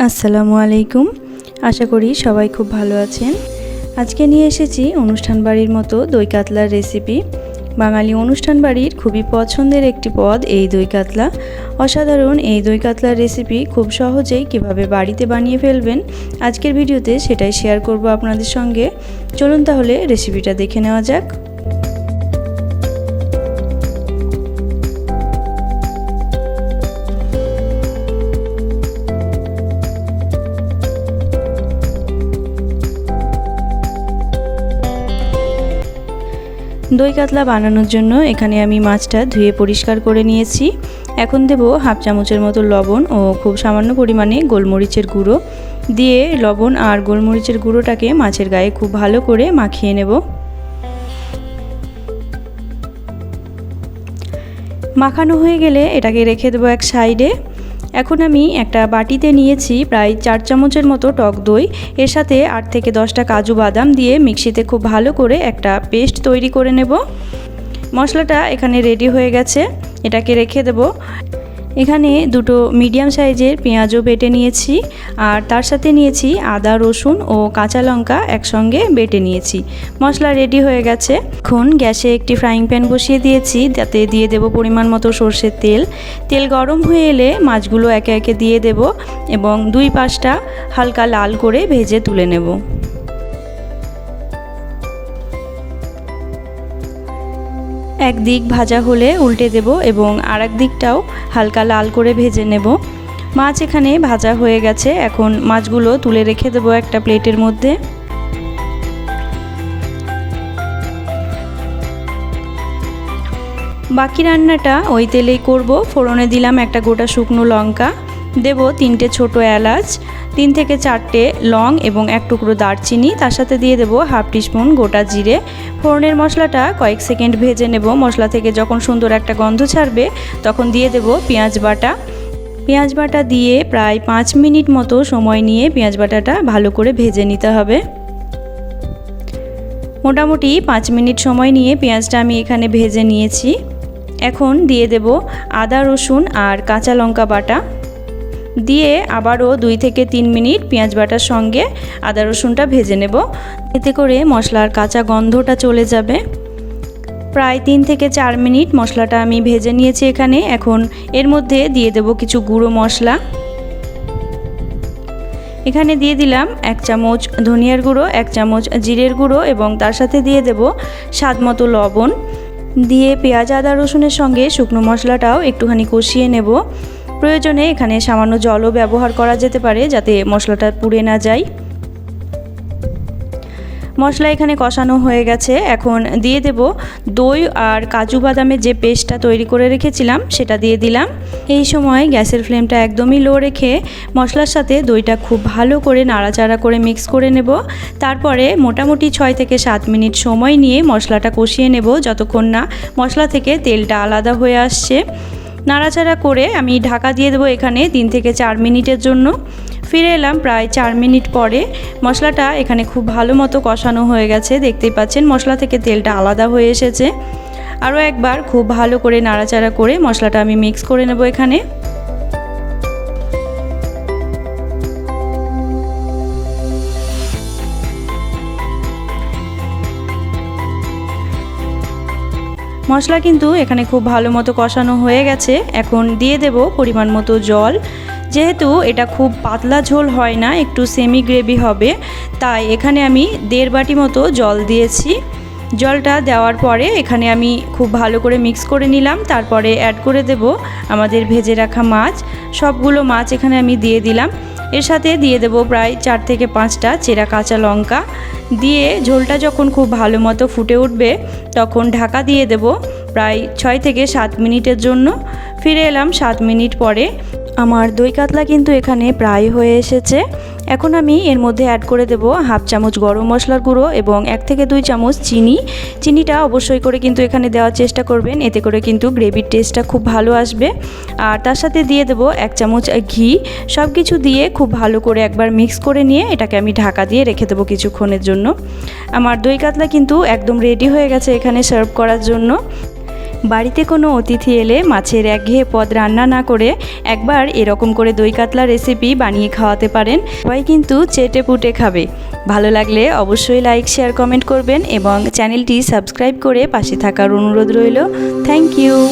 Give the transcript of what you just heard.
আসসালামু আলাইকুম। আশা করি সবাই খুব ভালো আছেন। আজকে নিয়ে এসেছি অনুষ্ঠান বাড়ির মতো দই কাতলার রেসিপি। বাঙালি অনুষ্ঠান বাড়ির খুবই পছন্দের একটি পদ এই দই কাতলা। অসাধারণ এই দই কাতলার রেসিপি খুব সহজেই কিভাবে বাড়িতে বানিয়ে ফেলবেন আজকের ভিডিওতে সেটাই শেয়ার করব আপনাদের সঙ্গে। চলুন তাহলে রেসিপিটা দেখে নেওয়া যাক। দই কাতলা বানানোর জন্য এখানে আমি মাছটা ধুয়ে পরিষ্কার করে নিয়েছি। এখন দেব হাফ চামচের মতো লবণ ও খুব সামান্য পরিমাণে গোলমরিচের গুঁড়ো দিয়ে লবণ আর গোলমরিচের গুঁড়োটাকে মাছের গায়ে খুব ভালো করে মাখিয়ে নেব। মাখানো হয়ে গেলে এটাকে রেখে দেবো এক সাইডে। এখন আমি একটা বাটিতে নিয়েছি প্রায় 4 চামচের মতো টক দই, এর সাথে 8 থেকে 10টা কাজু বাদাম দিয়ে মিক্সিতে খুব ভালো করে একটা পেস্ট তৈরি করে নেব। মশলাটা এখানে রেডি হয়ে গেছে, এটাকে রেখে দেব। এখানে দুটো মিডিয়াম সাইজের পেঁয়াজও বেটে নিয়েছি আর তার সাথে নিয়েছি আদা, রসুন ও কাঁচা লঙ্কা একসঙ্গে বেটে নিয়েছি। মশলা রেডি হয়ে গেছে। এখন গ্যাসে একটি ফ্রাইং প্যান বসিয়ে দিয়েছি, তাতে দিয়ে দেব পরিমাণ মতো সরষের তেল। তেল গরম হয়ে এলে মাছগুলো একে একে দিয়ে দেব এবং দুই পাশটা হালকা লাল করে ভেজে তুলে নেব। এক দিক ভাজা হলে উল্টে দেব এবং আরেক দিকটাও হালকা লাল করে ভেজে নেব। মাছ এখানে ভাজা হয়ে গেছে, এখন মাছগুলো তুলে রেখে দেব একটা প্লেটের মধ্যে। বাকি রান্নাটা ওই তেলেই করব। ফোড়নে দিলাম একটা গোটা শুকনো লঙ্কা, দেব 3টে ছোট এলাচ, 3 থেকে 4টে লং এবং এক টুকরো দারচিনি, তার সাথে দিয়ে দেব হাফ টিস্পুন গোটা জিরে। ফোড়নের মশলাটা কয়েক সেকেন্ড ভেজে নেব। মশলা থেকে যখন সুন্দর একটা গন্ধ ছাড়বে তখন দিয়ে দেব পেঁয়াজ বাটা। পেঁয়াজ বাটা দিয়ে প্রায় 5 মিনিট মতো সময় নিয়ে পেঁয়াজ বাটাটা ভালো করে ভেজে নিতে হবে। মোটামুটি 5 মিনিট সময় নিয়ে পেঁয়াজটা আমি এখানে ভেজে নিয়েছি। এখন দিয়ে দেব আদা, রসুন আর কাঁচা লঙ্কা বাটা, দিয়ে আবারও 2 থেকে 3 মিনিট পেঁয়াজ বাটার সঙ্গে আদা রসুনটা ভেজে নেব। এতে করে মশলার কাঁচা গন্ধটা চলে যাবে। প্রায় 3 থেকে 4 মিনিট মশলাটা আমি ভেজে নিয়েছি এখানে। এখন এর মধ্যে দিয়ে দেব কিছু গুঁড়ো মশলা। এখানে দিয়ে দিলাম 1 চামচ ধনিয়ার গুঁড়ো, 1 চামচ জিরের গুঁড়ো এবং তার সাথে দিয়ে দেব স্বাদ মতো লবণ। দিয়ে পেঁয়াজ, আদা, রসুনের সঙ্গে শুকনো মশলাটাও একটুখানি কষিয়ে নেব। প্রয়োজনে এখানে সামান্য জলও ব্যবহার করা যেতে পারে যাতে মশলাটা পুড়ে না যায়। মশলা এখানে কষানো হয়ে গেছে, এখন দিয়ে দেব দই আর কাজু বাদামের যে পেস্টটা তৈরি করে রেখেছিলাম সেটা দিয়ে দিলাম। এই সময় গ্যাসের ফ্লেমটা একদমই লো রেখে মশলার সাথে দইটা খুব ভালো করে নাড়াচাড়া করে মিক্স করে নেব। তারপরে মোটামুটি 6 থেকে 7 মিনিট সময় নিয়ে মশলাটা কষিয়ে নেব যতক্ষণ না মশলা থেকে তেলটা আলাদা হয়ে আসছে। নাড়াচাড়া করে আমি ঢাকা দিয়ে দেবো এখানে 3 থেকে 4 মিনিটের জন্য। ফিরে এলাম প্রায় 4 মিনিট পরে। মশলাটা এখানে খুব ভালো মতো কষানো হয়ে গেছে, দেখতেই পাচ্ছেন মশলা থেকে তেলটা আলাদা হয়ে এসেছে। আরও একবার খুব ভালো করে নাড়াচাড়া করে মশলাটা আমি মিক্স করে নেব এখানে। মশলা কিন্তু এখানে খুব ভালো মতো কষানো হয়ে গেছে। এখন দিয়ে দেব পরিমাণ মতো জল। যেহেতু এটা খুব পাতলা ঝোল হয় না, একটু সেমি গ্রেভি হবে, তাই এখানে আমি 1.5 বাটি মতো জল দিয়েছি। জলটা দেওয়ার পরে এখানে আমি খুব ভালো করে মিক্স করে নিলাম। তারপরে অ্যাড করে দেব আমাদের ভেজে রাখা মাছ। সবগুলো মাছ এখানে আমি দিয়ে দিলাম। এর সাথে দিয়ে দেব প্রায় 4 থেকে 5টা চেরা কাঁচা লঙ্কা। দিয়ে ঝোলটা যখন খুব ভালো মতো ফুটে উঠবে তখন ঢাকা দিয়ে দেব প্রায় 6 থেকে 7 মিনিটের জন্য। ফিরে এলাম 7 মিনিট পরে। আমার দই কাতলা কিন্তু এখানে প্রায় হয়ে এসেছে। এখন আমি এর মধ্যে অ্যাড করে দেব হাফ চামচ গরম মশলার গুঁড়ো এবং 1 থেকে 2 চামচ চিনি। চিনিটা অবশ্যই করে কিন্তু এখানে দেওয়ার চেষ্টা করবেন, এতে করে কিন্তু গ্রেভির টেস্টটা খুব ভালো আসবে। আর তার সাথে দিয়ে দেব 1 চামচ ঘি। সব কিছু দিয়ে খুব ভালো করে একবার মিক্স করে নিয়ে এটাকে আমি ঢাকা দিয়ে রেখে দেবো কিছুক্ষণের জন্য। আমার দই কাতলা কিন্তু একদম রেডি হয়ে গেছে এখানে সার্ভ করার জন্য। বাড়িতে কোনো অতিথি এলে মাছের একঘেয়ে পদ রান্না না করে একবার এরকম করে দই কাতলা রেসিপি বানিয়ে খাওয়াতে পারেন। সবাই কিন্তু চেটে পুটে খাবে। ভালো লাগলে অবশ্যই লাইক, শেয়ার, কমেন্ট করবেন এবং চ্যানেলটি সাবস্ক্রাইব করে পাশে থাকার অনুরোধ রইল। Thank you.